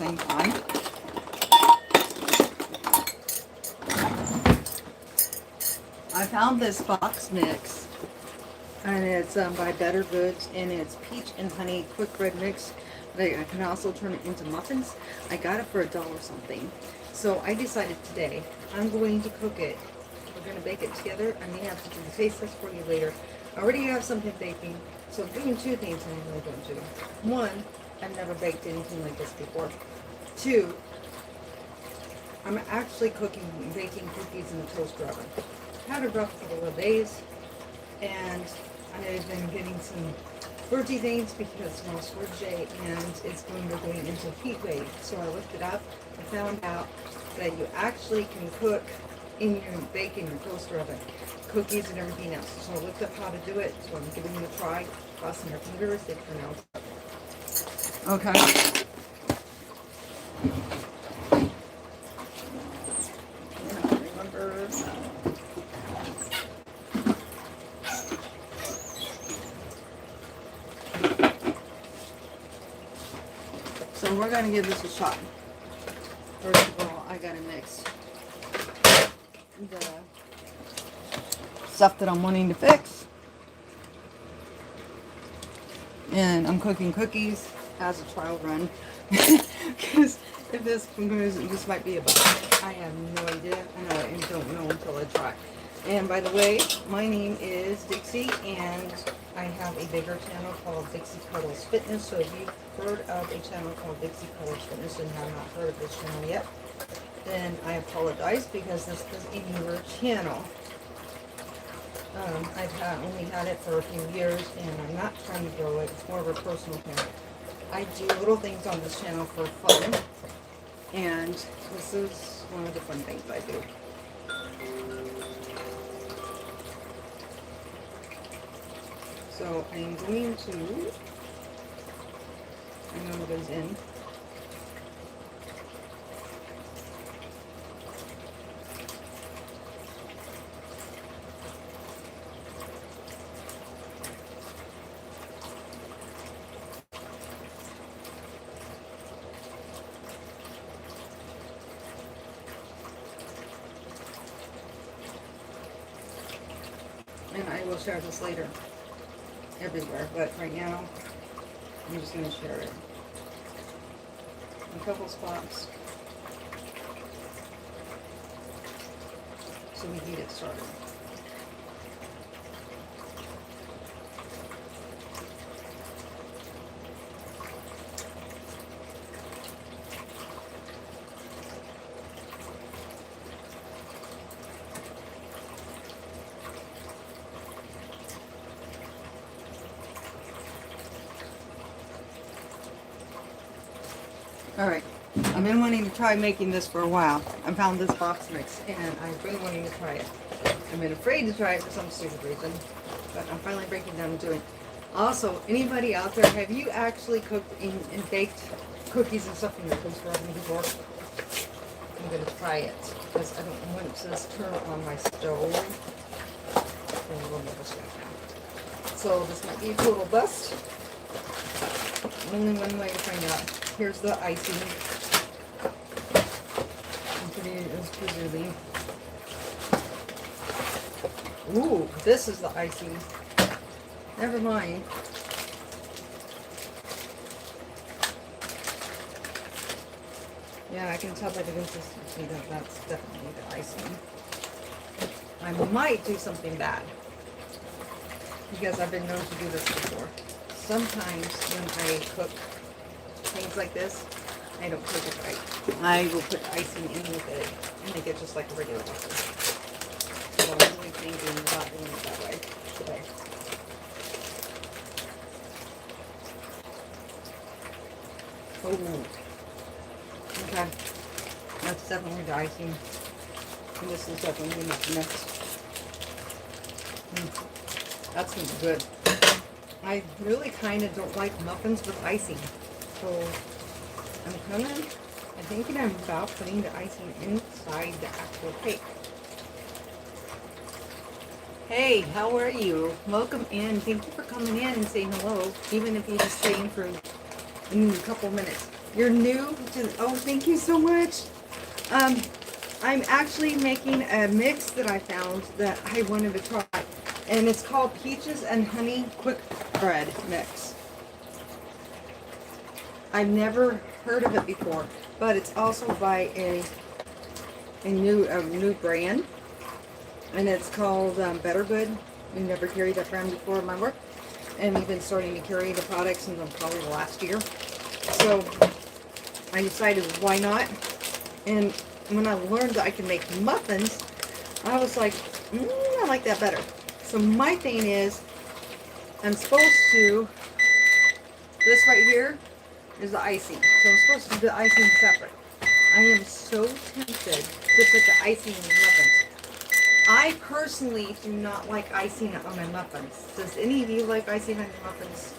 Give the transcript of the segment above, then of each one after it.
same time. I found this box mix, and it's by Better Goods, and it's peach and honey quick bread mix. I can also turn it into muffins. I got it for $1 something. So I decided today I'm going to cook it. We're going to bake it together. I may have to do the taste test for you later. I already have something baking, so I'm doing two things I really don't do. One, I've never baked anything like this before. Two, I'm actually baking cookies in a toaster oven. Had it rough for a couple of days, and I've been getting some flirty things because it's Wednesday and it's going into heat wave. So I looked it up and found out that you actually can bake in your toaster oven, cookies and everything else. So I looked up how to do it, so I'm giving it a try. Crossing your fingers, they turn out. Okay. So we're going to give this a shot. First of all, I got to mix the stuff that I'm wanting to fix. And I'm cooking cookies as a trial run. Because if this goes, this might be a bug. I have no idea. I don't know until I try. And by the way, my name is Dixie, and I have a bigger channel called Dixie Cuddles Fitness. So if you've heard of a channel called Dixie Cuddles Fitness and have not heard of this channel yet, then I apologize, because this is a newer channel. I've only had it for a few years, and I'm not trying to grow it. It's more of a personal channel. I do little things on this channel for fun, and this is one of the fun things I do. So I'm going to, I know it goes in. And I will share this later everywhere, but right now I'm just going to share it in a couple spots so we can get started. Alright, I've been wanting to try making this for a while. I found this box mix, and I've been wanting to try it. I've been afraid to try it for some stupid reason, but I'm finally breaking down and doing it. Also, anybody out there, have you actually cooked and baked cookies and stuff in your toaster oven before? I'm going to try it, because I don't want this turn on my stove. So this might be a total bust. Only one way to find out. Here's the icing. It's pretty. Ooh, this is the icing. Never mind. Yeah, I can tell by the consistency that that's definitely the icing. I might do something bad, because I've been known to do this before. Sometimes when I cook things like this, I don't cook it right. I will put icing in with it and make it just like a regular muffin. So I'm really thinking about doing it that way today. Oh, okay. That's definitely the icing. And this is definitely the mix. That's gonna be good. I really kind of don't like muffins with icing. So I'm thinking I'm about putting the icing inside the actual cake. Hey, how are you? Welcome in. Thank you for coming in and saying hello, even if you're just staying for a couple minutes. you're new to, oh, thank you so much. I'm actually making a mix that I found that I wanted to try. And it's called Peaches and Honey Quick Bread Mix. I've never heard of it before, but it's also by a new brand, and it's called Better Good. We've never carried that brand before in my work, and we've been starting to carry the products in probably the last year. So I decided why not, and when I learned that I can make muffins, I was like, I like that better. So my thing is, I'm supposed to, this right here is the icing. So I'm supposed to do the icing separate. I am so tempted to put the icing in the muffins. I personally do not like icing on my muffins. Does any of you like icing on your muffins?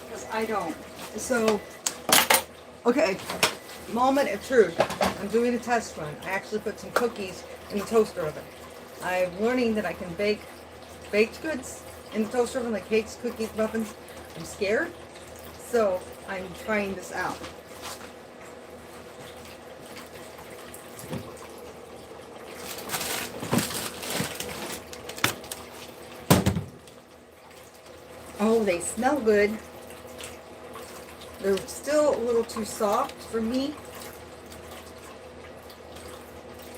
Because I don't. So, okay, moment of truth. I'm doing a test run. I actually put some cookies in the toaster oven. I'm learning that I can bake baked goods in the toaster oven, like cakes, cookies, muffins. I'm scared, so I'm trying this out. Oh, they smell good. They're still a little too soft for me.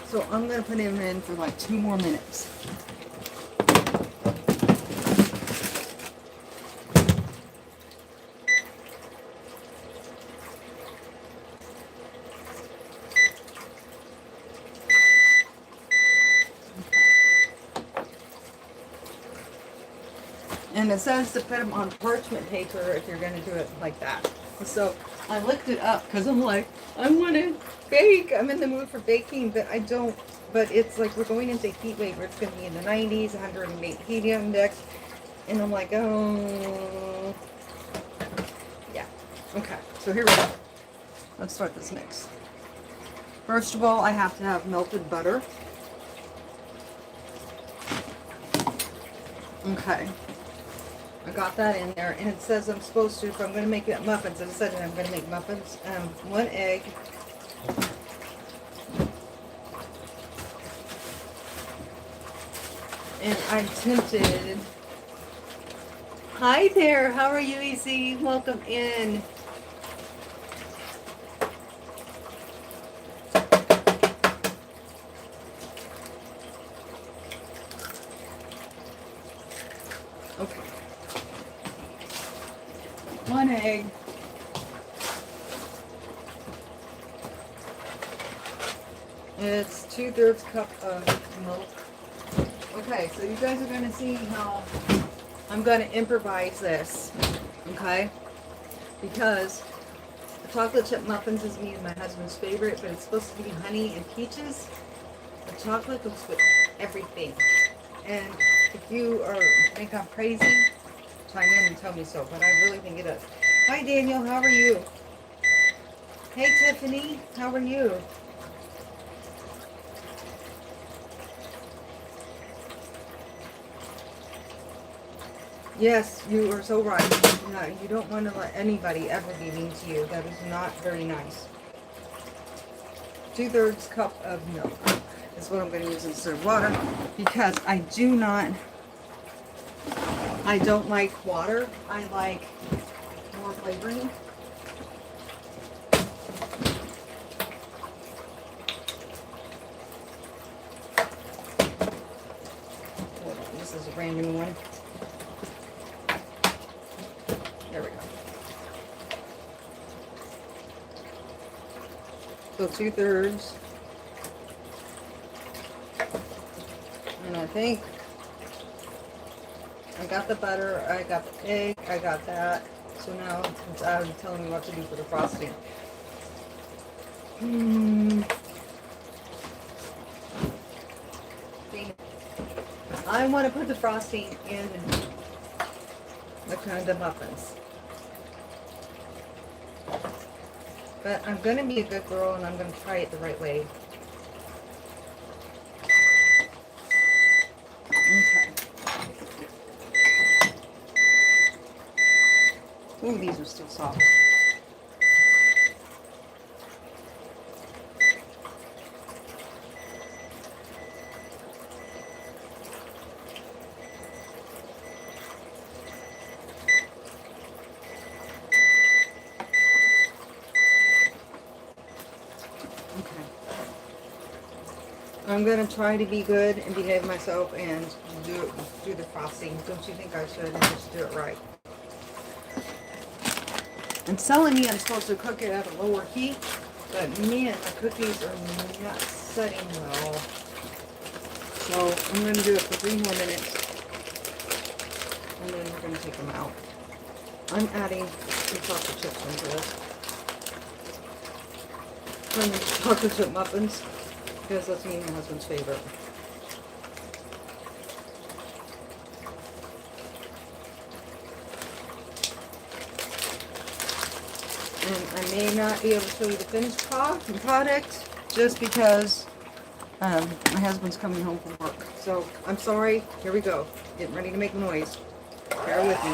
So I'm going to put them in for like 2 more minutes. And it says to put them on parchment paper if you're going to do it like that. So I looked it up because I'm like, I want to bake. I'm in the mood for baking, but I don't. But it's like we're going into heat wave where it's going to be in the 90s, 108 heat index. And I'm like, oh, yeah. Okay, so here we go. Let's start this mix. First of all, I have to have melted butter. Okay. I got that in there, and it says I'm supposed to, if I'm going to make it muffins, I decided I'm going to make muffins. 1 egg. And I'm tempted. Hi there, how are you, EC? Welcome in. Okay. 1 egg. It's 2/3 cup of milk. Okay, so you guys are going to see how I'm going to improvise this, okay? Because the chocolate chip muffins is me and my husband's favorite, but it's supposed to be honey and peaches. The chocolate goes with everything. And if you think I'm crazy, chime in and tell me so, but I really think it is. Hi Daniel, how are you? Hey Tiffany, how are you? Yes, you are so right. No, you don't want to let anybody ever be mean to you. That is not very nice. 2/3 cup of milk is what I'm going to use instead of water, because I don't like water. I like more flavoring. Hold on, this is a random one. There we go. So 2/3. And I think I got the butter, I got the egg, I got that. So now it's out of telling me what to do for the frosting. I want to put the frosting in the muffins. But I'm going to be a good girl and I'm going to try it the right way. Okay. Ooh, these are still soft. I'm going to try to be good and behave myself and do the frosting. Don't you think I should just do it right? It's telling me I'm supposed to cook it at a lower heat, but man, my cookies are not setting well. So I'm going to do it for 3 more minutes, and then we're going to take them out. I'm adding some chocolate chips into this. Turn into chocolate chip muffins, because that's me and my husband's favorite. And I may not be able to show you the finished product just because my husband's coming home from work. So I'm sorry. Here we go. Getting ready to make noise. Bear with me.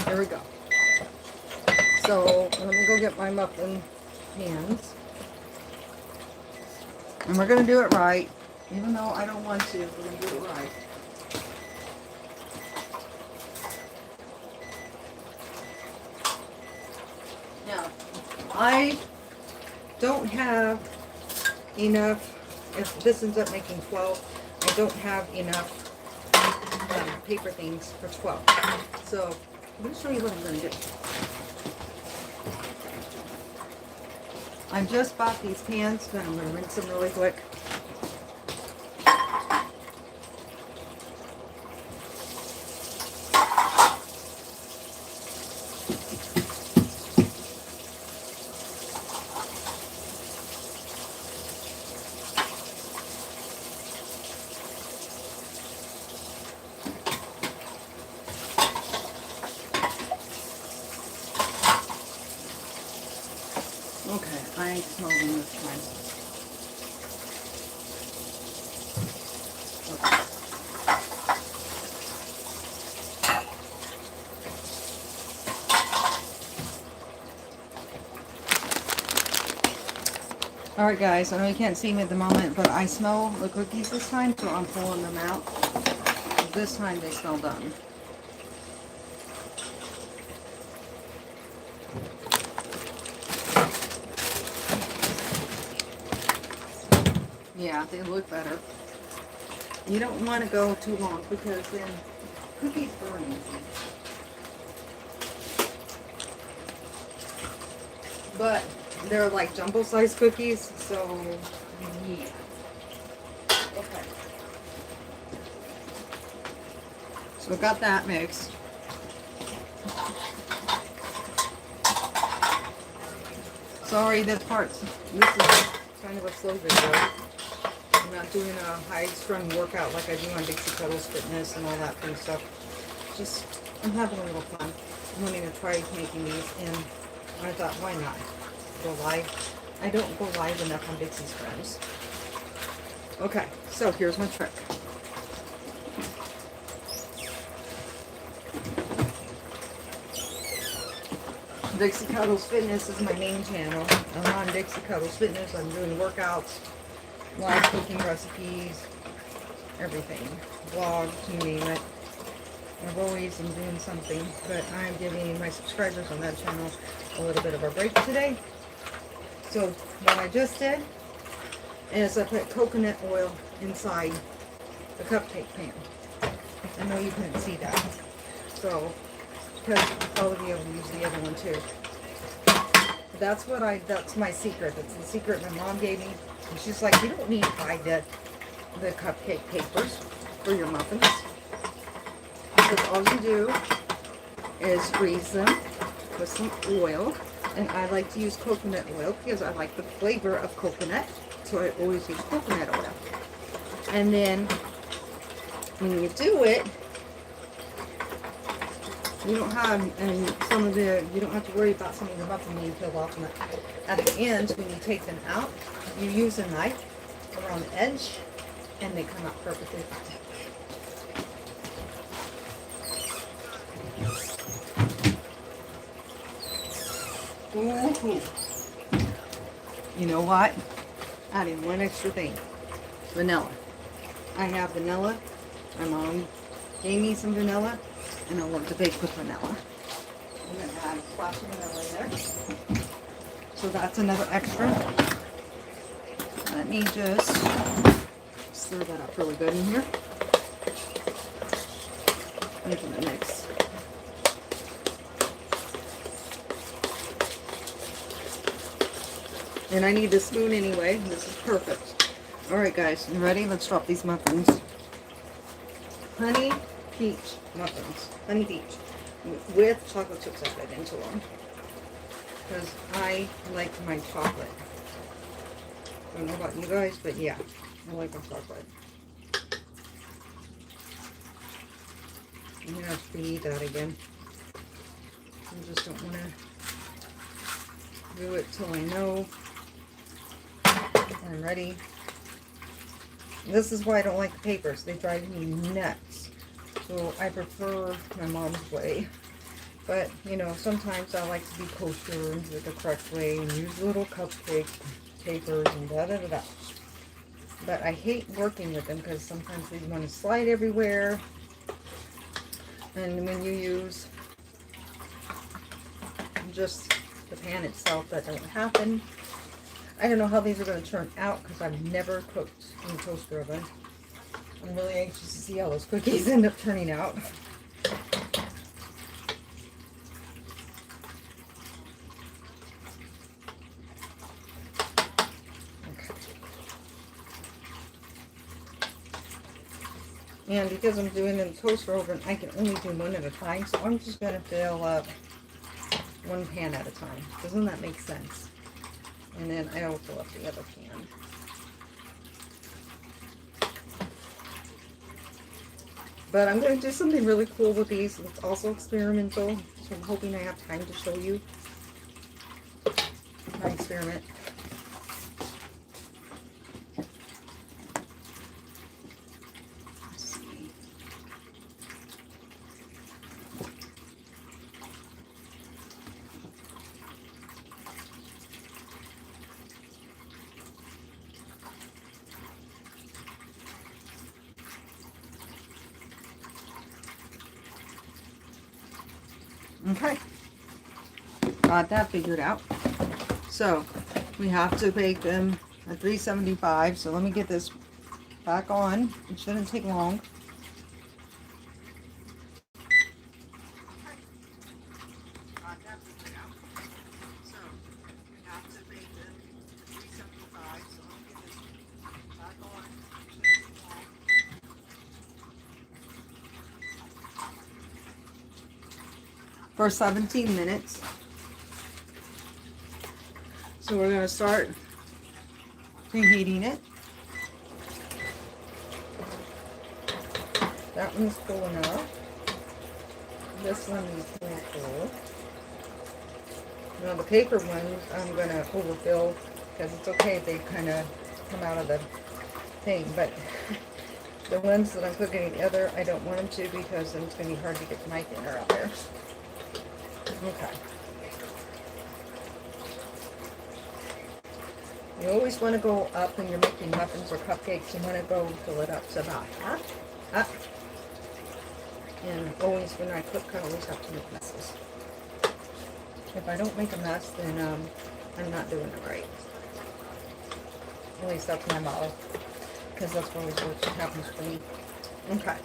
There we go. So let me go get my muffin pans. And we're going to do it right. Even though I don't want to, we're going to do it right. Now, I don't have enough, if this ends up making 12, I don't have enough paper things for 12. So, I'm going to show you what I'm going to do. I just bought these pans, but I'm going to rinse them really quick. Okay, I smell them this time. Okay. Alright guys, I know you can't see me at the moment, but I smell the cookies this time, so I'm pulling them out. This time they smell done. Yeah, they look better. You don't want to go too long because then cookies burn easy. But they're like jumbo size cookies, so yeah. Okay. So we've got that mixed. Sorry, this is kind of a slow video. I'm not doing a high-strung workout like I do on Dixie Cuddles Fitness and all that fun stuff. Just, I'm having a little fun. I'm wanting to try making these, and I thought, why not? Go live. I don't go live enough on Dixie's Friends. Okay, so here's my trick. Dixie Cuddles Fitness is my main channel. I'm on Dixie Cuddles Fitness. I'm doing workouts, live cooking recipes, everything. Vlogs, you name it. I've always been doing something, but I'm giving my subscribers on that channel a little bit of a break today. So what I just did is I put coconut oil inside the cupcake pan. I know you couldn't see that. So, because I'll probably be able to use the other one too. That's my secret. That's the secret my mom gave me. And she's like, you don't need to buy the cupcake papers for your muffins. Because all you do is grease them with some oil. And I like to use coconut oil because I like the flavor of coconut. So I always use coconut oil. And then when you do it, you don't have, you don't have to worry about some of the muffin being peeled off. And at the end, when you take them out, you use a knife around the edge, and they come out perfectly fine. Ooh. You know what? Adding one extra thing. Vanilla. I have vanilla. My mom gave me some vanilla, and I love to bake with vanilla. I'm going to add a splash of vanilla in there. So that's another extra. Let me just stir that up really good in here. Making a mix. And I need the spoon anyway. This is perfect. Alright guys, you ready? Let's drop these muffins. Honey peach muffins. Honey peach. With chocolate chips added into them. Because I like my chocolate. I don't know about you guys, but yeah, I like my chocolate. I'm going to have to eat that again. I just don't want to do it till I know I'm ready. This is why I don't like the papers. They drive me nuts. So I prefer my mom's way. But, you know, sometimes I like to be kosher and do it the correct way and use little cupcake papers and da-da-da-da. But I hate working with them because sometimes they want to slide everywhere. And when you use just the pan itself, that doesn't happen. I don't know how these are going to turn out because I've never cooked in a toaster oven. I'm really anxious to see how those cookies end up turning out. Okay. And because I'm doing it in the toaster oven, I can only do one at a time. So I'm just going to fill up one pan at a time. Doesn't that make sense? And then I'll fill up the other pan. But I'm going to do something really cool with these. It's also experimental. So I'm hoping I have time to show you my experiment. Let's see. Okay, got that figured out. So we have to bake them at 375. So let me get this back on. It shouldn't take long. For 17 minutes. So we're going to start preheating it. That one's full enough. This one is full. Now the paper ones I'm going to overfill because it's okay if they kind of come out of the thing. But the ones that I'm cooking together, I don't want them to because then it's going to be hard to get the knife in or out there. Okay. You always want to go up when you're making muffins or cupcakes. You want to go fill it up to about half. Up. And always when I cook, I always have to make messes. If I don't make a mess, then I'm not doing it right. At least that's my motto. Because that's always what happens for me. Okay.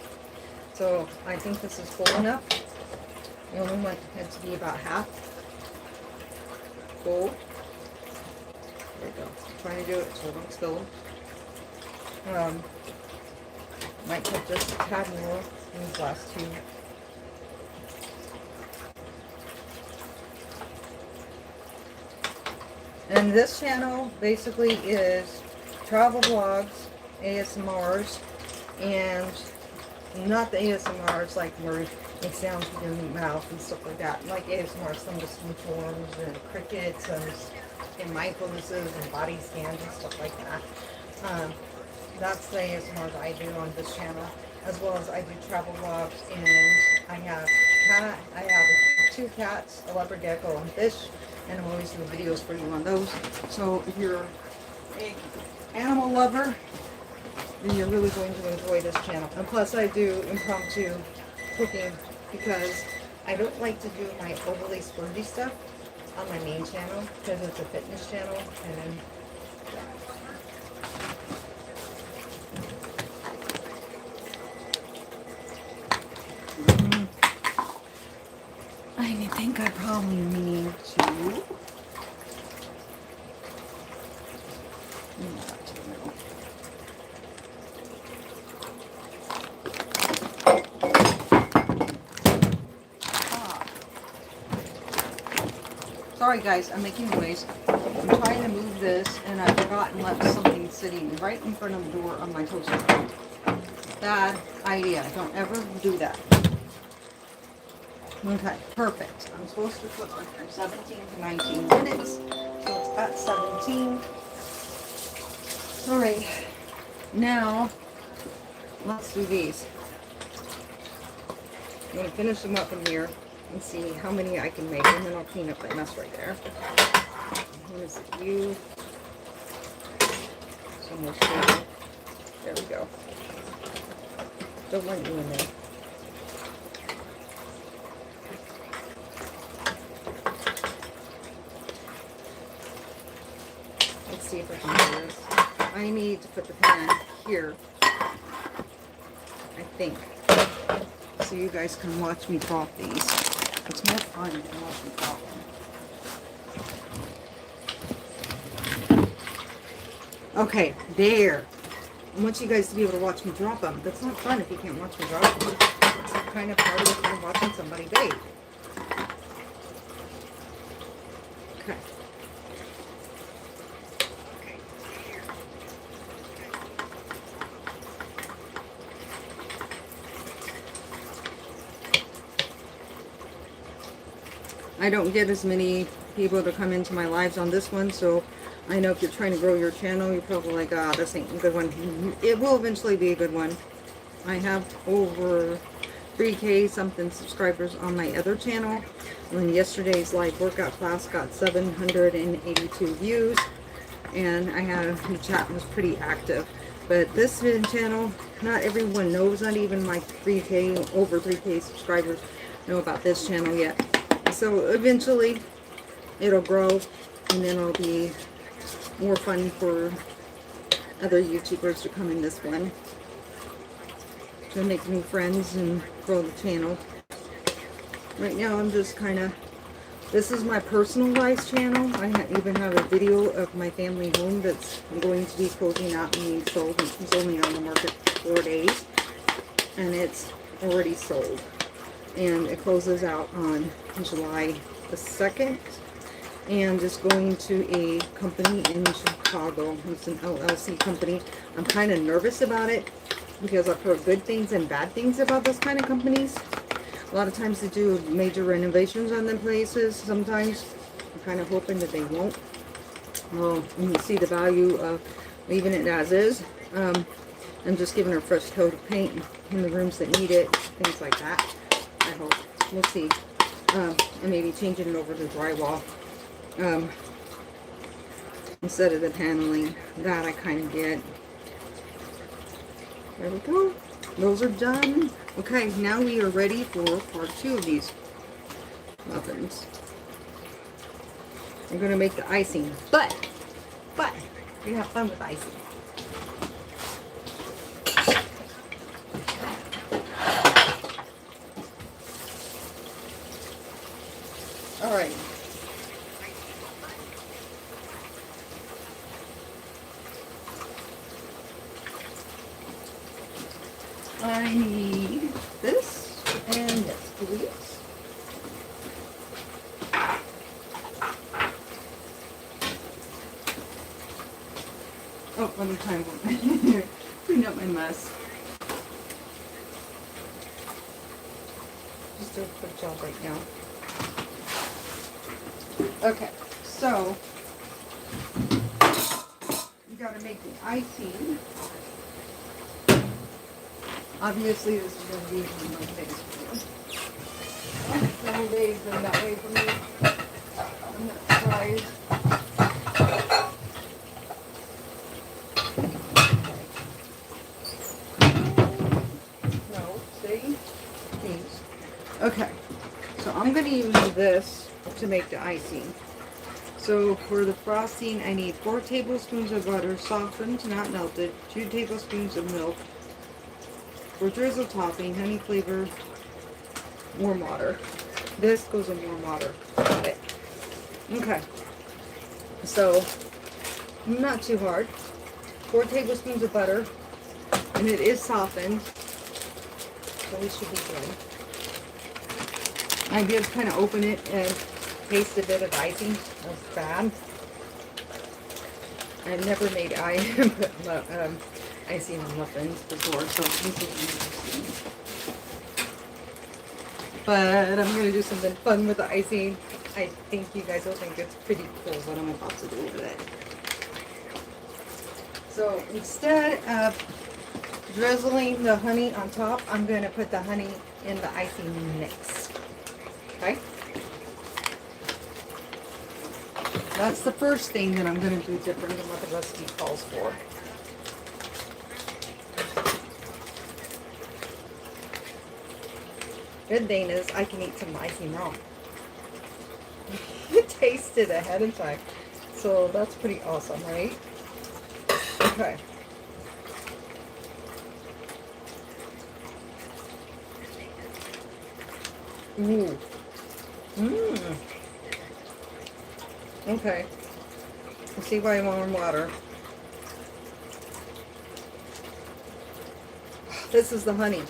So I think this is full enough. You only want it to be about half. full. There you go. I'm trying to do it so it don't spill. Might put just a tad more in these last two. And this channel basically is travel vlogs, ASMRs, and not the ASMRs like where it sounds with your mouth and stuff like that. Like ASMR, some of the storms and crickets and mindfulnesses and body scans and stuff like that. That's the ASMRs I do on this channel, as well as I do travel vlogs, and I have two cats, a leopard gecko, and fish, and I'm always doing videos for you on those. So if you're an animal lover, then you're really going to enjoy this channel. And plus I do impromptu cooking because I don't like to do my overly splurgy stuff on my main channel because it's a fitness channel, and I think I probably need to Sorry guys, I'm making noise. I'm trying to move this and I forgot and left something sitting right in front of the door on my toaster. Bad idea. Don't ever do that. Okay, perfect. I'm supposed to cook from 17 to 19 minutes. So it's at 17. Alright. Now, let's do these. I'm going to finish them up in here and see how many I can make, and then I'll clean up that mess right there. What is it? You. It's almost full. There we go. Don't want you in there. Let's see if I can do this. I need to put the pan here, I think, so you guys can watch me drop these. It's more fun than watch me drop them. Okay, there. I want you guys to be able to watch me drop them. That's not fun if you can't watch me drop them. It's kind of part of it when watching somebody bake. Okay. I don't get as many people to come into my lives on this one, so I know if you're trying to grow your channel, you're probably like, ah, this ain't a good one. It will eventually be a good one. I have over 3K something subscribers on my other channel. When yesterday's live workout class got 782 views, and I had the chat was pretty active. But this channel, not everyone knows, not even my 3K, over 3K subscribers know about this channel yet. So eventually it'll grow, and then it'll be more fun for other YouTubers to come in this one to make new friends and grow the channel. Right now I'm just kind of, this is my personalized channel. I even have a video of my family home that's going to be closing out and being sold. It's only on the market for 4 days, and it's already sold. And it closes out on July the 2nd, and it's going to a company in Chicago. It's an LLC company. I'm kind of nervous about it because I've heard good things and bad things about those kind of companies. A lot of times they do major renovations on them places. Sometimes I'm kind of hoping that they won't. Well, you can see the value of leaving it as is, and just giving her a fresh coat of paint in the rooms that need it, things like that. I hope. We'll see. And maybe changing it over to drywall instead of the paneling. That I kind of get. There we go. Those are done. Okay, now we are ready for part 2 of these muffins. I'm going to make the icing, but we have fun with icing. Alright. I need this and this, please. Oh, let me try and clean up my mess. Just do a quick job right now. Okay, so you gotta make the icing. Obviously, this is going to be one of my days for you. Several days been that way for me. I'm not surprised. No, see? These. Okay, so I'm going to use this to make the icing. So for the frosting, I need 4 tablespoons of butter, softened, not melted, 2 tablespoons of milk. For drizzle topping, honey flavor, warm water. This goes in warm water. Got it. Okay. So, not too hard. 4 tablespoons of butter. And it is softened. So we should be good. I did kind of open it and taste a bit of icing. That's bad. I've never made icing on muffins before, so this is interesting. But I'm going to do something fun with the icing. I think you guys will think it's pretty cool what I'm about to do with it. So instead of drizzling the honey on top, I'm going to put the honey in the icing mix. Okay? That's the first thing that I'm going to do different than what the recipe calls for. Good thing is I can eat some icing raw. Taste it ahead of time. So that's pretty awesome, right? Okay. Ooh. Mmm. Okay. You see why I want warm water. This is the honey.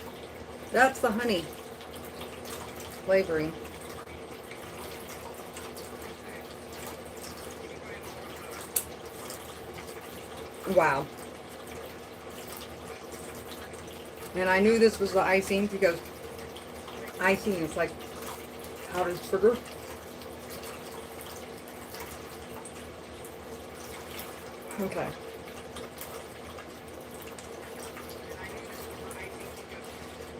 That's the honey flavoring. Wow. And I knew this was the icing because icing is like powdered sugar. Okay.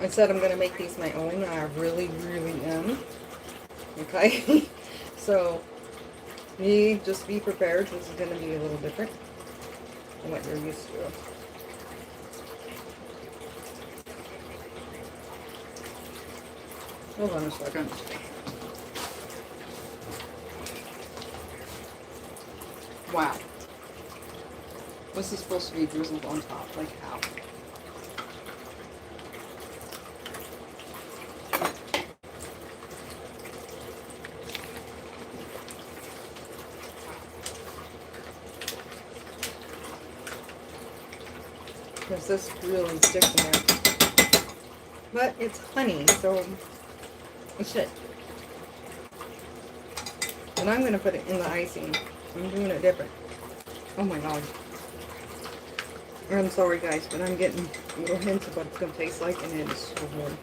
I said I'm going to make these my own, and I really, really am. Okay? So, just be prepared. This is going to be a little different than what you're used to. Hold on a second. Wow. This is supposed to be drizzled on top. Like how? Because this really sticks in there. But it's honey, so it should. And I'm going to put it in the icing. I'm doing it different. Oh my god. I'm sorry guys, but I'm getting little hints of what it's going to taste like, and it is so good.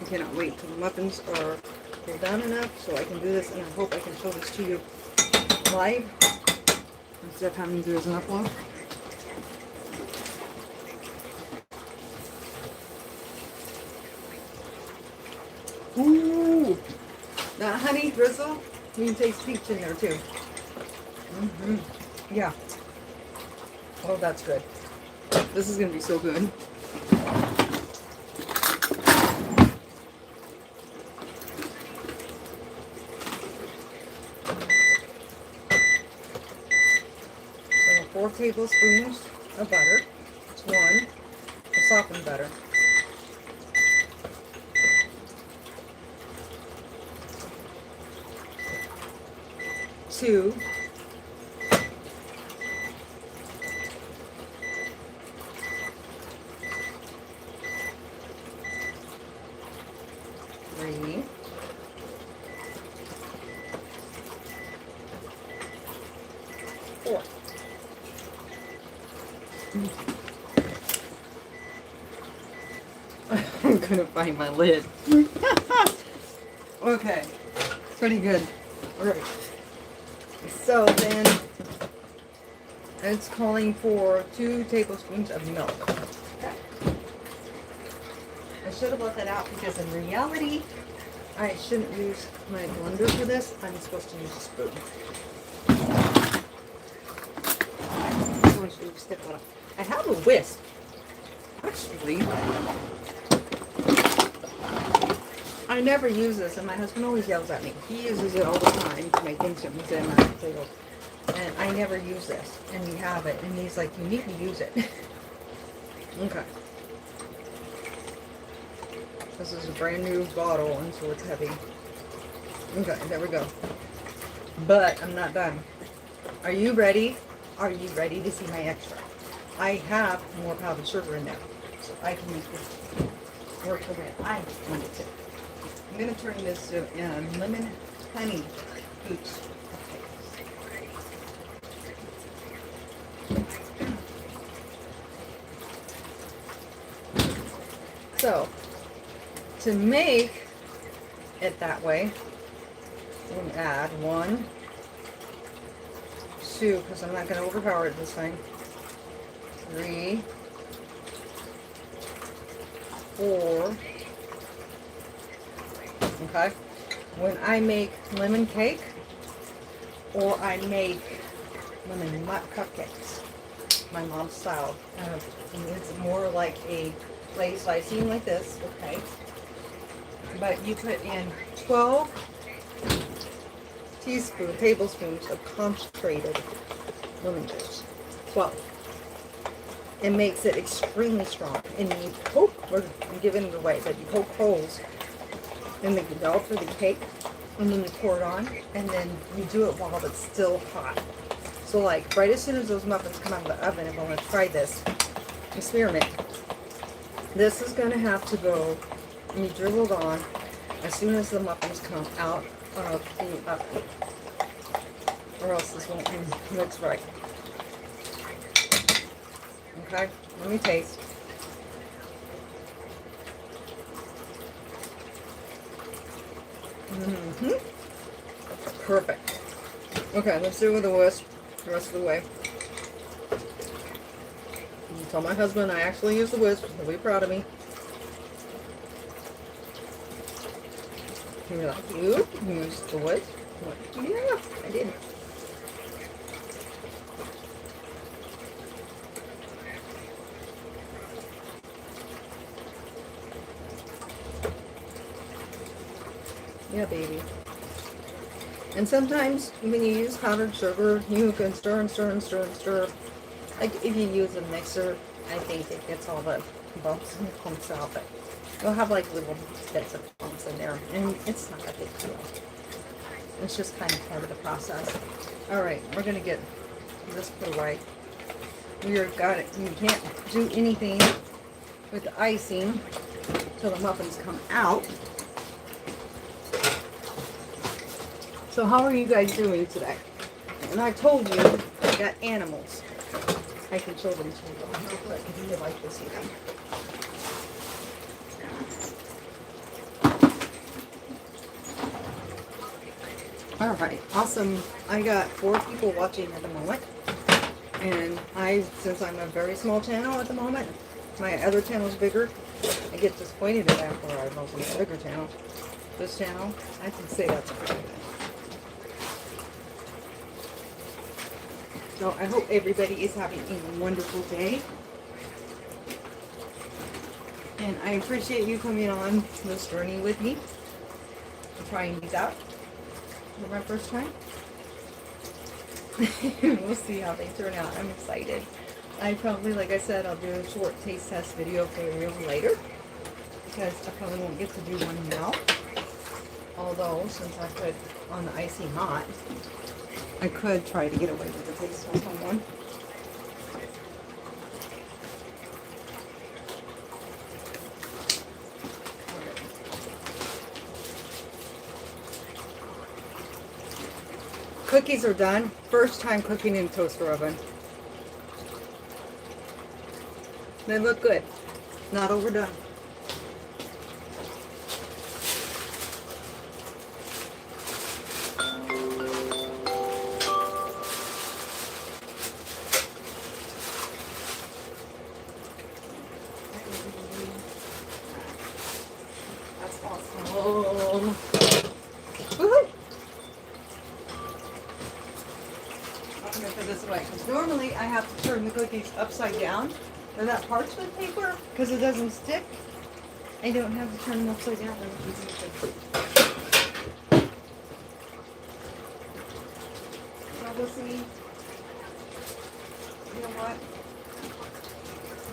I cannot wait till the muffins are cooled down enough so I can do this, and I hope I can show this to you live instead of having to do as an upload. Ooh, that honey drizzle, you can taste peach in there too. Yeah. Oh, that's good. This is going to be so good. So 4 tablespoons of butter. It's 1 of softened butter. 2 4 3. Four. I'm gonna find my lid. Okay, pretty good. All right. So then it's calling for 2 tablespoons of milk. Okay. I should have let that out because in reality, I shouldn't use my blender for this. I'm supposed to use a spoon. I have a whisk. Actually, I never use this, and my husband always yells at me. He uses it all the time to make instruments in my table. And I never use this, and we have it, and he's like, you need to use it. Okay. This is a brand new bottle, and so it's heavy. Okay, there we go. But I'm not done. Are you ready? Are you ready to see my extra? I have more powdered sugar in there, so I can make this work the way I want it to. I'm going to turn this to lemon honey hoops. So, to make it that way, we'll add 1, 2, because I'm not going to overpower it this time, 3, 4. Okay. When I make lemon cake or I make lemon cupcakes, my mom's style, and it's more like a glazed icing like this, okay? But you put in 12 tablespoons of concentrated lemon juice. 12. It makes it extremely strong. And you poke, we're giving it away, but you poke holes in the dough for the cake, and then you pour it on, and then you do it while it's still hot. So like right as soon as those muffins come out of the oven, if I want to try this experiment, this is going to have to go and be drizzled on as soon as the muffins come out of the oven, or else this won't mix right. Okay, let me taste. Perfect. Okay, let's do it with a whisk the rest of the way. Tell my husband I actually use the whisk. He'll be proud of me. He'll be like, you used the whisk? I'm like, yeah, I did. Yeah, baby. And sometimes when you use powdered sugar, you can stir and stir and stir and stir. Like if you use a mixer, I think it gets all the bumps and clumps out, but you'll have like little bits of bumps in there, and it's not a big deal. It's just kind of part of the process. All right, we're gonna get this put away. You can't do anything with the icing till the muffins come out. So how are you guys doing today? And I told you I got animals. I can show them to you real quick if you'd like to see them. All right, awesome. I got 4 people watching at the moment. And since I'm a very small channel at the moment, my other channel is bigger. I get disappointed at after I was on a bigger channel. This channel, I can say that's a pretty good. So I hope everybody is having a wonderful day. And I appreciate you coming on this journey with me. I'm trying these out for my first time. We'll see how they turn out. I'm excited. I probably, like I said, I'll do a short taste test video for you later, because I probably won't get to do one now. Although, since I put on the icing hot, I could try to get away with the taste test on one. cookies are done. First time cooking in toaster oven. They look good. Not overdone. That's awesome. Woohoo! I'm gonna put this away because normally I have to turn the cookies upside down. Or that parchment paper, because it doesn't stick. I don't have to turn them upside down. So we'll see. You know what?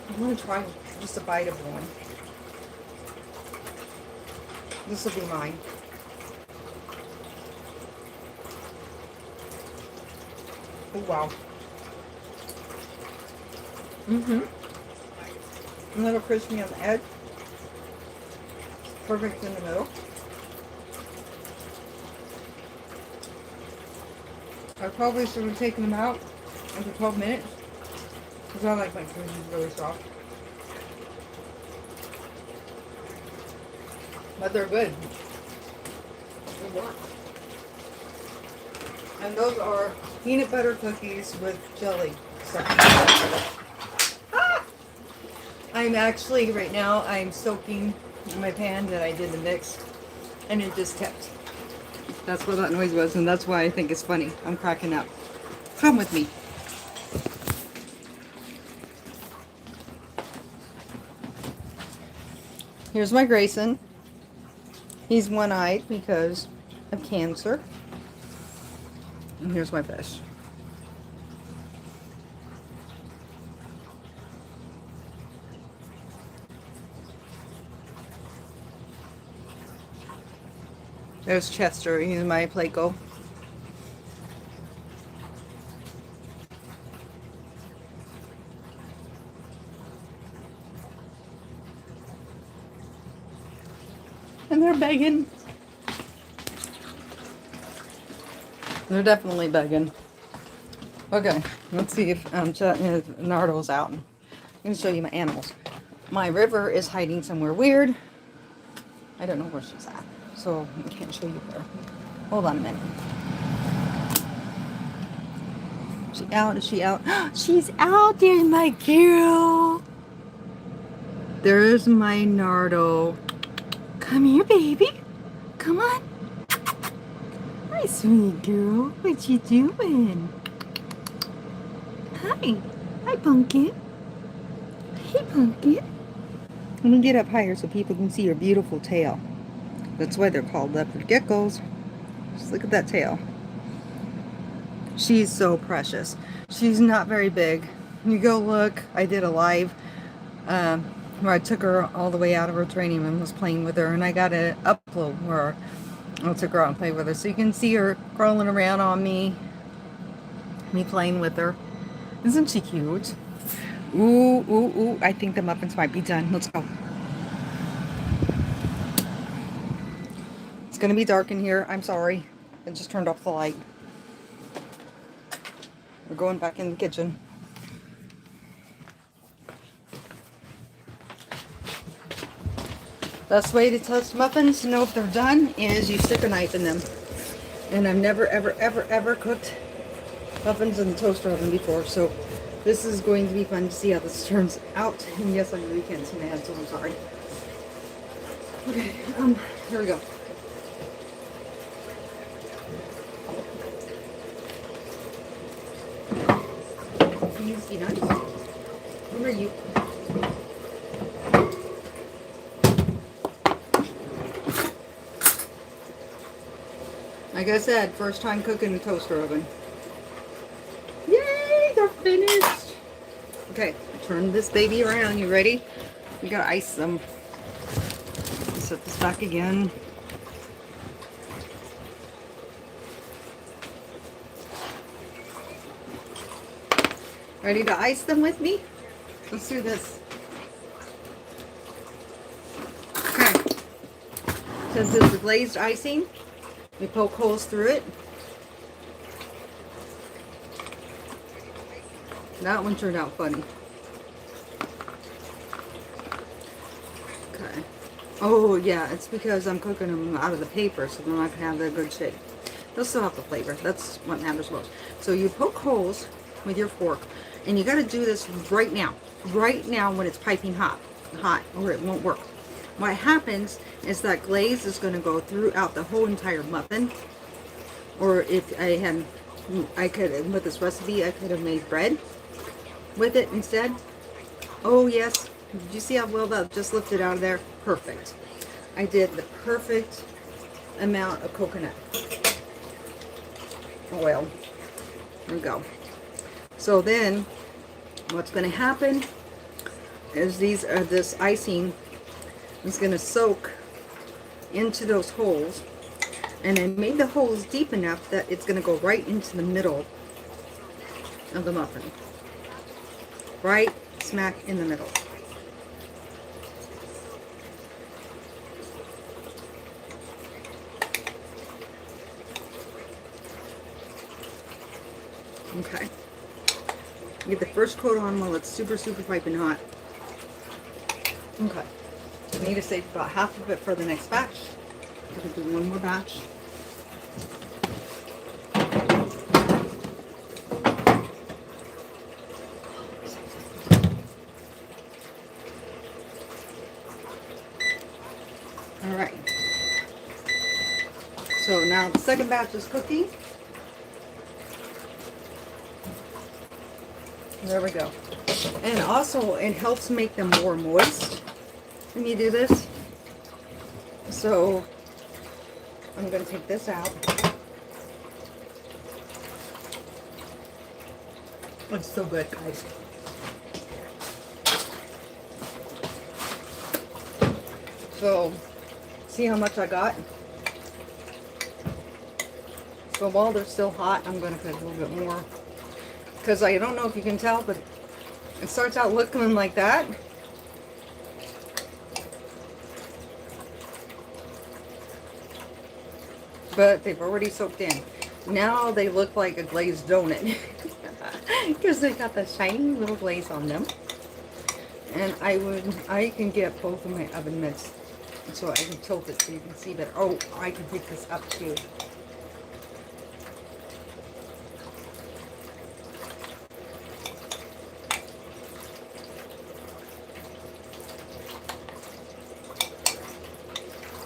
I'm going to try just a bite of one. This will be mine. Oh, wow. A little crispy on the edge. Perfect in the middle. I probably should have taken them out after 12 minutes. Because I like my cookies really soft. But they're good. They work. And those are peanut butter cookies with jelly. I'm actually, right now, I'm soaking my pan that I did the mix, and it just tipped. That's what that noise was, and that's why I think it's funny. I'm cracking up. Come with me. Here's my Grayson. He's one-eyed because of cancer. And here's my fish. There's Chester. He's my Playco. And they're begging. They're definitely begging. Okay, let's see if Nardo's out. I'm going to show you my animals. My River is hiding somewhere weird. I don't know where she's at, so I can't show you her. Hold on a minute. Is she out? Is she out? She's out there, my girl. There's my Nardo. Come here, baby. Come on. Hi, sweet girl. What you doing? Hi. Hi, Pumpkin. Hey, Pumpkin. I'm going to get up higher so people can see your beautiful tail. That's why they're called leopard geckos. Just look at that tail. She's so precious. She's not very big. You go look. I did a live where I took her all the way out of her training and was playing with her. And I got an upload where I took her out and played with her. So you can see her crawling around on me. Me playing with her. Isn't she cute? Ooh, ooh, ooh. I think the muffins might be done. Let's go. It's going to be dark in here. I'm sorry. I just turned off the light. We're going back in the kitchen. Best way to toast muffins to know if they're done is you stick a knife in them. And I've never, ever, ever, ever cooked muffins in the toaster oven before, so this is going to be fun to see how this turns out. And yes, I really can't see my head, so I'm sorry. Okay, here we go. Please be nice. Where are you? Like I said, first time cooking in a toaster oven. Yay, they're finished. Okay, turn this baby around. You ready? We gotta ice them. Set this back again. Ready to ice them with me? Let's do this. Okay. Since this is glazed icing, we poke holes through it. That one turned out funny. Okay. Oh, yeah, it's because I'm cooking them out of the paper, so then I can have the good shape. They'll still have the flavor. That's what matters most. So you poke holes with your fork, and you got to do this right now. Right now when it's piping hot, or it won't work. What happens is that glaze is going to go throughout the whole entire muffin. Or if I could, with this recipe, I could have made bread with it instead. Oh yes, did you see how well that just lifted out of there? Perfect. I did the perfect amount of coconut oil. There we go. So then what's going to happen is this icing is going to soak into those holes, and I made the holes deep enough that it's going to go right into the middle of the muffin, right smack in the middle. Okay, get the first coat on while it's super piping hot. Okay, I need to save about half of it for the next batch. I'm going to do one more batch. All right. So now the second batch is cooking. There we go. And also it helps make them more moist when you do this. So I'm going to take this out. It's so good, guys. So see how much I got? So while they're still hot, I'm going to put a little bit more. Because I don't know if you can tell, but it starts out looking like that. But they've already soaked in. Now they look like a glazed donut. Because they got the shiny little glaze on them. And I can get both of my oven mitts so I can tilt it so you can see better. Oh, I can pick this up too.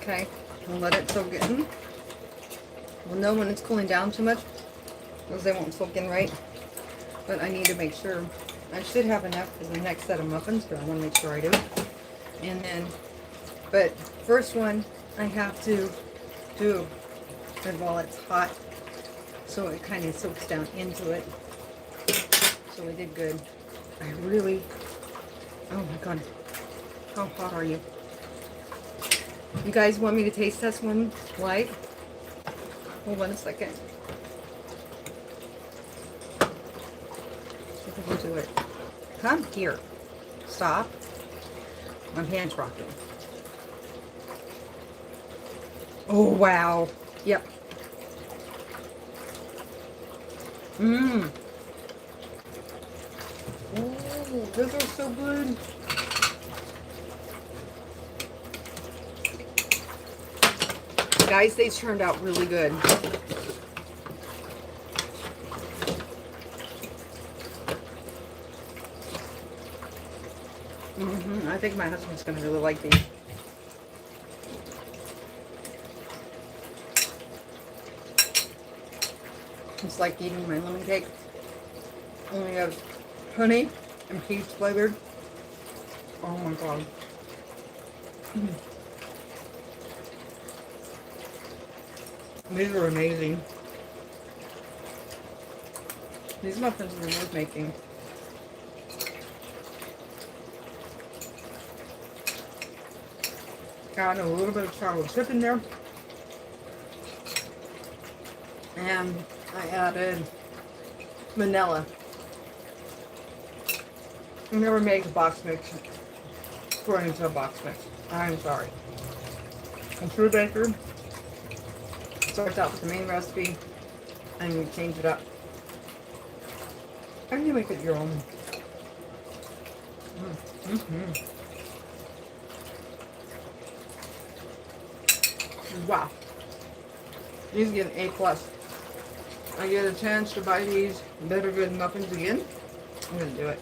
Okay, we'll let it soak in. We'll know when it's cooling down too much because they won't soak in right. But I need to make sure. I should have enough for the next set of muffins, but I want to make sure I do. And then, but first one I have to do it while it's hot so it kind of soaks down into it. So we did good. I really, oh my god, how hot are you? You guys want me to taste test one live? Hold on a second. See if I can do it. Come here. Stop. My hand's rocking. Oh, wow. Yep. Mmm. Oh, those are so good. Guys, these turned out really good. I think my husband's going to really like these. It's like eating my lemon cake. Only has honey and peach flavored. Oh my god. These are amazing. These muffins are worth making. Got a little bit of chocolate chip in there. And I added vanilla. I never make a box mix pour it into a box mix. I'm sorry. I'm true baker. Starts out with the main recipe and you change it up. And you make it your own. Mm-hmm. Wow. These get an A+. I get a chance to buy these Better Good muffins again. I'm going to do it.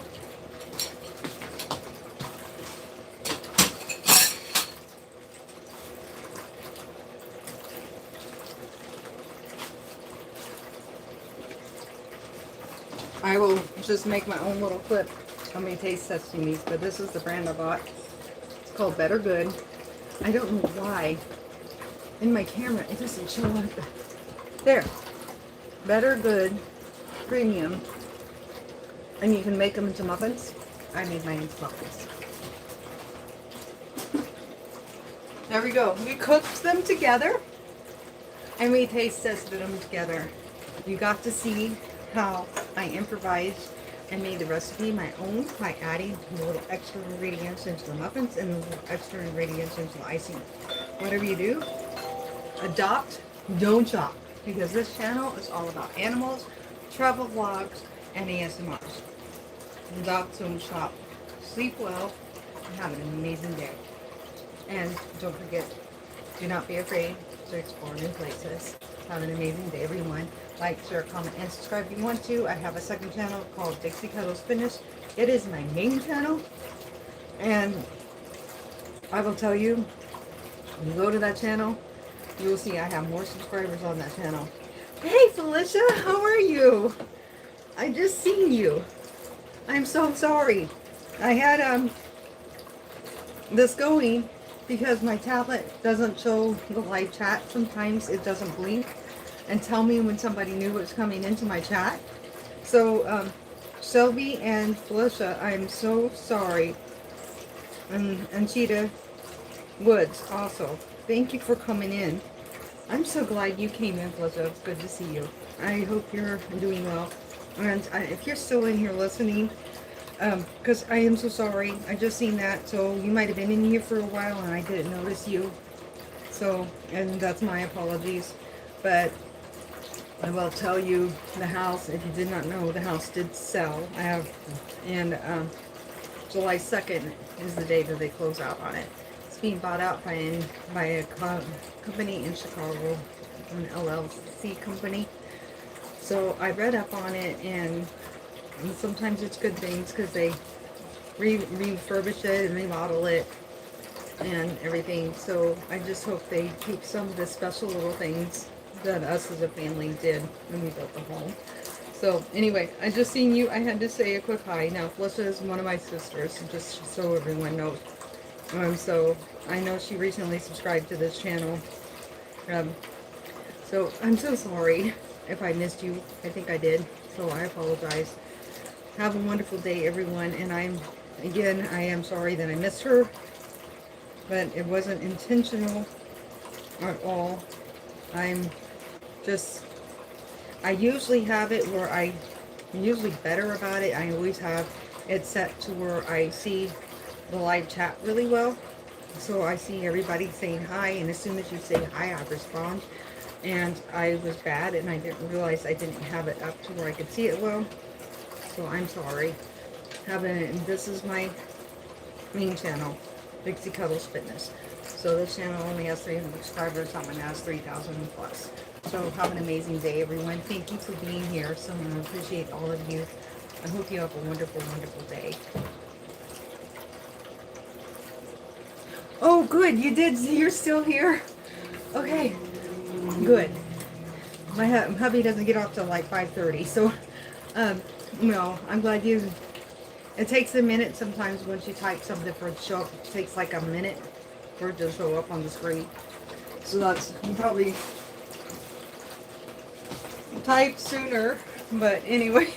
I will just make my own little clip. How many taste testing these, but this is the brand I bought. It's called Better Good. I don't know why in my camera it doesn't show up. There. Better Good Premium. And you can make them into muffins. I made mine into muffins. There we go. We cooked them together and we taste tested them together. You got to see how I improvised and made the recipe my own by adding a little extra ingredients into the muffins and a little extra ingredients into the icing. Whatever you do, adopt, don't shop, because this channel is all about animals, travel vlogs, and ASMRs. Adopt, don't shop. Sleep well and have an amazing day. And don't forget, do not be afraid to explore new places. Have an amazing day, everyone. Like, share, comment, and subscribe if you want to. I have a second channel called Dixie Cuddles Fitness. It is my main channel. And I will tell you, when you go to that channel, you will see I have more subscribers on that channel. Hey, Felicia, how are you? I just seen you. I'm so sorry. I had this going because my tablet doesn't show the live chat. Sometimes it doesn't blink and tell me when somebody new was coming into my chat. So, Shelby and Felicia, I'm so sorry. And Cheetah Woods also. Thank you for coming in. I'm so glad you came in, Felicia. It's good to see you. I hope you're doing well. And if you're still in here listening, because I am so sorry. I just seen that. So you might have been in here for a while and I didn't notice you. So, and that's my apologies. But I will tell you, the house, if you did not know, the house did sell. And July 2nd is the day that they close out on it. It's being bought out by a company in Chicago, an LLC company. So I read up on it, and sometimes it's good things because they refurbish it and remodel it and everything. So I just hope they keep some of the special little things that us as a family did when we built the home. So anyway, I just seen you. I had to say a quick hi. Now, Felicia is one of my sisters, just so everyone knows. So I know she recently subscribed to this channel. So I'm so sorry if I missed you. I think I did. So I apologize. Have a wonderful day, everyone. And I am sorry that I missed her. But it wasn't intentional at all. I usually have it where I'm usually better about it. I always have it set to where I see the live chat really well. So I see everybody saying hi, and as soon as you say hi, I respond. And I was bad, and I didn't realize I didn't have it up to where I could see it well. So I'm sorry. This is my main channel, Dixie Cuddles Fitness. So this channel only has 300 subscribers. That one has 3,000 plus. So have an amazing day, everyone. Thank you for being here. So I appreciate all of you. I hope you have a wonderful, wonderful day. Oh, good. You did. You're still here. Okay. Good. My hubby doesn't get off till like 5:30. So, no, I'm glad you... It takes a minute sometimes once you type something for it to show up. It takes like a minute for it to show up on the screen. So that's... You probably typed sooner. But anyway.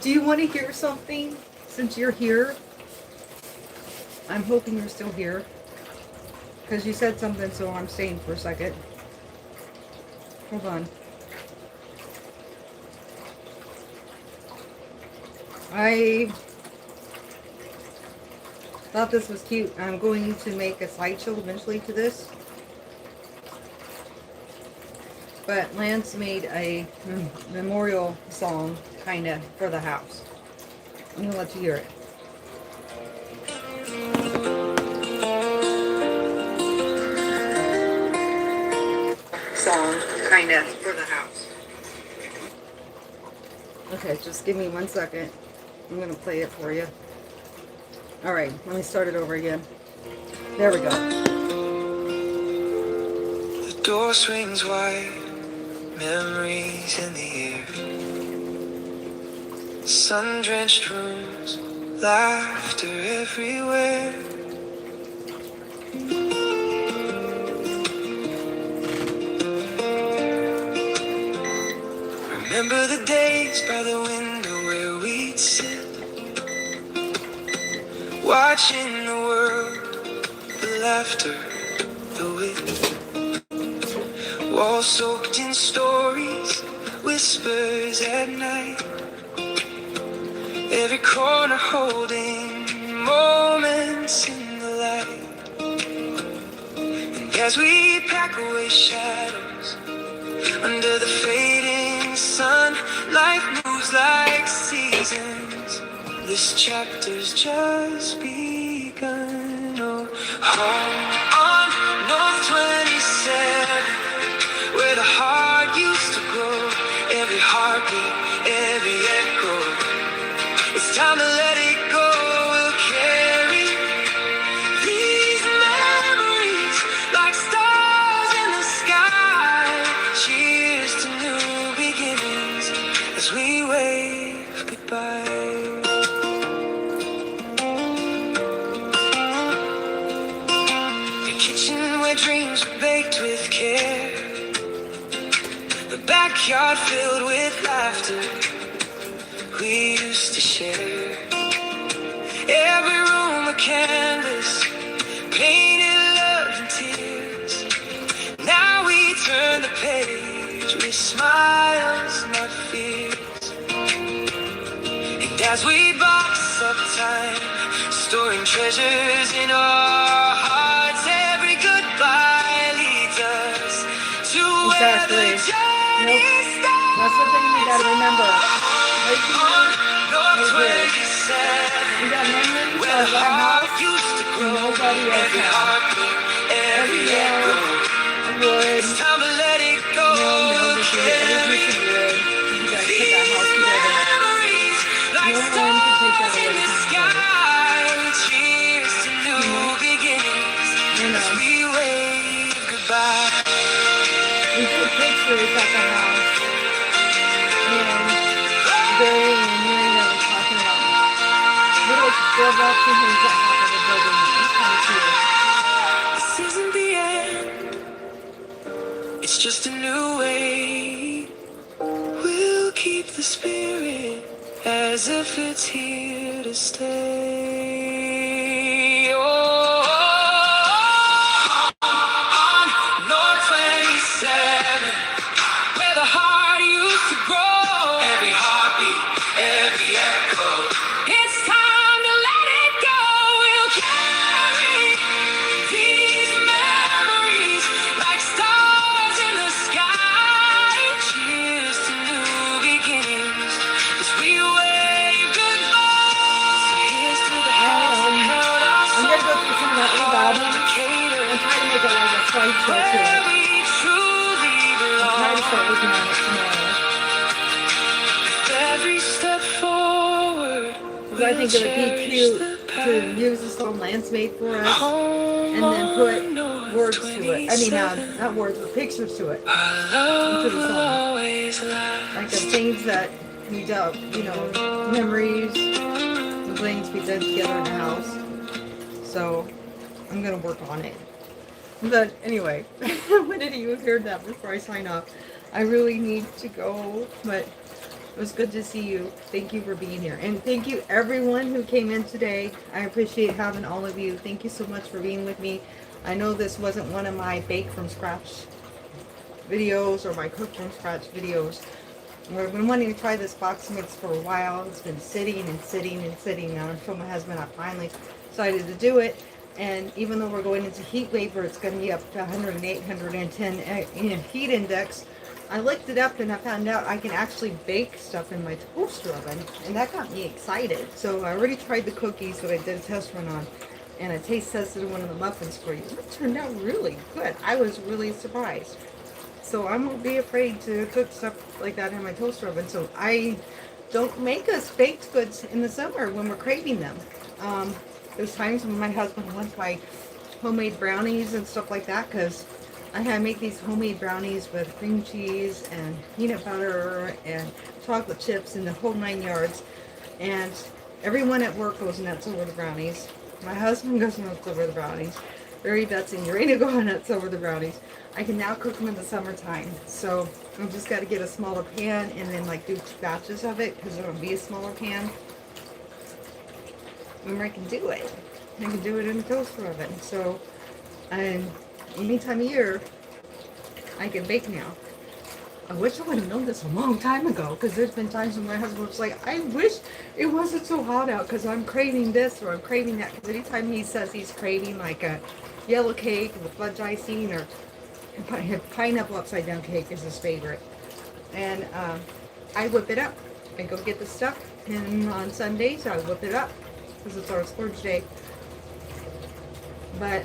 Do you want to hear something since you're here? I'm hoping you're still here. Because you said something, so I'm staying for a second. Hold on. I thought this was cute. I'm going to make a slideshow eventually to this. But Lance made a memorial song, kind of, for the house. I'm going to let you hear it. Song, kind of, for the house. Okay, just give me 1 second. I'm going to play it for you. Alright, let me start it over again. There we go. The door swings wide, memories in the air. Sun-drenched rooms, laughter everywhere. Remember the days by the window where we'd sit, watching the world, the laughter, the wit. Walls soaked in stories, whispers at night. Every corner holding moments in the light. And as we pack away shadows under the fading sun, life moves like seasons. This chapter's just begun. Oh, home on North 27, where the heart used to grow. Every heartbeat, every echo. It's time to let it go. We'll carry these memories like stars in the sky. Cheers to new beginnings as we wave goodbye. The kitchen where dreams were baked with care. The backyard filled with laughter we used to share. Every room a canvas, painted love and tears. Now we turn the page with smiles, not fears. And as we box up time, storing treasures in our hearts, every goodbye leads us to where the journey starts. That's the thing we gotta remember. We got memories of our house and nobody else's house. Every yard, wood, nail to every piece of wood. You guys put that house together. No one can take that away from each other. We took pictures at the house. Barry and Mary that were talking about little build-ups and things that happen in buildings. It's kind of cute. This isn't the end. It's just a new way. We'll keep the spirit as if it's here to stay. Oh, on North 27, where the heart used to grow. Every heartbeat, every echo. It's time to let it go. We'll carry these memories like stars in the sky. Cheers to new beginnings as we wave goodbye. Here's to the house that held our I'm going to go through some of that old albums and try to make it like a slideshow to it. where we truly belong. Try to start working on it tomorrow. Every step forward, Because I think it would be cute to use the song Lance made for us and then put words to it. I mean, not words, but pictures to it. Into the song. Like the things that we do, memories and things we did together in the house. So, I'm going to work on it. But anyway, when did you hear that before I sign off? I really need to go, but it was good to see you. Thank you for being here. And thank you everyone who came in today. I appreciate having all of you. Thank you so much for being with me. I know this wasn't one of my bake from scratch videos or my cook from scratch videos. I've been wanting to try this box mix for a while. It's been sitting and sitting and sitting now until my husband, I finally decided to do it. And even though we're going into heat wave where it's going to be up to 108, 110 heat index, I looked it up and I found out I can actually bake stuff in my toaster oven, and that got me excited. So I already tried the cookies that I did a test run on, and a taste tested one of the muffins for you. It turned out really good. I was really surprised. So I won't be afraid to cook stuff like that in my toaster oven. So I don't make us baked goods in the summer when we're craving them. There's times when my husband wants my homemade brownies and stuff like that, because I make these homemade brownies with cream cheese and peanut butter and chocolate chips and the whole 9 yards. And everyone at work goes nuts over the brownies. My husband goes nuts over the brownies. Barry, Betsy, and Urena go nuts over the brownies. I can now cook them in the summertime. So I've just got to get a smaller pan and then like do 2 batches of it, because it'll be a smaller pan. Remember, I can do it. I can do it in the toaster oven. So, and any time of year, I can bake now. I wish I would have known this a long time ago, because there's been times when my husband was like, I wish it wasn't so hot out because I'm craving this or I'm craving that. Because anytime he says he's craving like a yellow cake with fudge icing, or pineapple upside down cake is his favorite. And I whip it up. I go get the stuff, and on Sundays I whip it up because it's our splurge day. But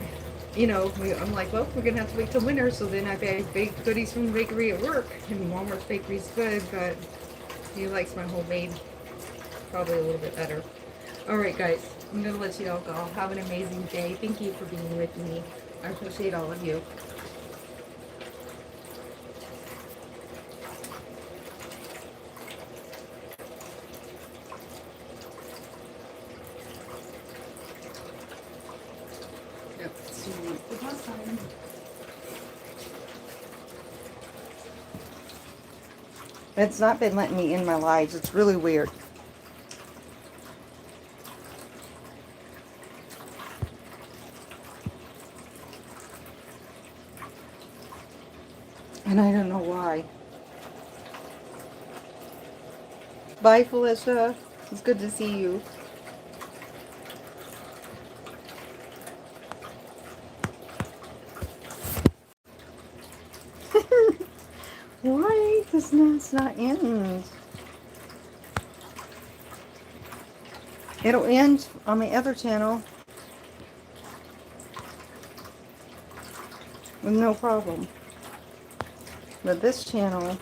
you know, I'm like, well, we're gonna have to wait till winter. So then I bake goodies from the bakery at work, and Walmart's bakery's good, but he likes my homemade probably a little bit better. All right, guys, I'm gonna let you all go. Have an amazing day. Thank you for being with me. I appreciate all of you. Yep. See you next time. It's not been letting me in my lives. It's really weird. And I don't know why. Bye, Felicia. It's good to see you. Why does this not end? It'll end on my other channel with no problem. But this channel